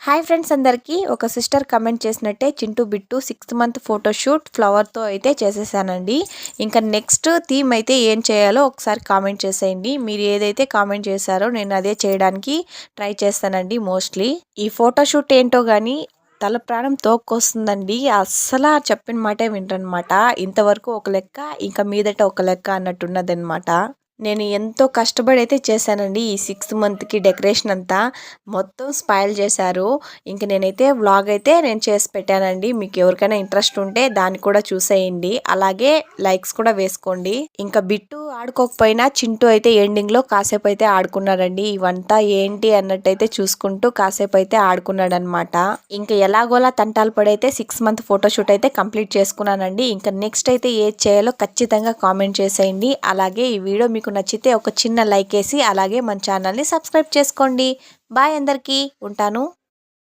Hi friends అందరికీ ఒక sister comment చేసినట్టే Chintu Bittu 6th month photoshoot ఫ్లవర్తో అయితే చేసేసానండి. ఇంకా నెక్స్ట్ థీమ్ అయితే ఏం చేయాలో ఒకసారి కామెంట్ చేసేయండి. మీరు ఏదైతే కామెంట్ చేశారో నేను అదే చేయడానికి ట్రై చేస్తానండి. మోస్ట్లీ ఈ ఫోటోషూట్ ఏంటో కానీ తల ప్రాణం తోక్కొస్తుందండి. అస్సలు చెప్పిన మాటే వింటనమాట. ఇంతవరకు ఒక లెక్క, ఇంకా మీదట ఒక లెక్క అన్నట్టున్నదనమాట. నేను ఎంతో కష్టపడి అయితే చేశానండి. ఈ 6th మంత్కి డెకరేషన్ అంతా మొత్తం స్పాయిల్ చేశారు. ఇంక నేనైతే వ్లాగ్ అయితే నేను చేసి పెట్టానండి. మీకు ఎవరికైనా ఇంట్రెస్ట్ ఉంటే దాన్ని కూడా చూసేయండి. అలాగే లైక్స్ కూడా వేసుకోండి. ఇంకా బిట్టు ఆడుకోకపోయినా చింటూ అయితే ఎండింగ్లో కాసేపు అయితే ఆడుకున్నాడండి. ఇవంతా ఏంటి అన్నట్టయితే చూసుకుంటూ కాసేపు అయితే ఆడుకున్నాడనమాట. ఇంకా ఎలాగోలా తంటాలు పడైతే 6th మంత్ ఫోటోషూట్ అయితే కంప్లీట్ చేసుకున్నానండి. ఇంకా నెక్స్ట్ అయితే ఏది చేయాలో ఖచ్చితంగా కామెంట్ చేసేయండి. అలాగే ఈ వీడియో మీకు నచ్చితే ఒక చిన్న లైక్ వేసి అలాగే మన ఛానల్ని సబ్స్క్రైబ్ చేసుకోండి. బాయ్ అందరికీ, ఉంటాను.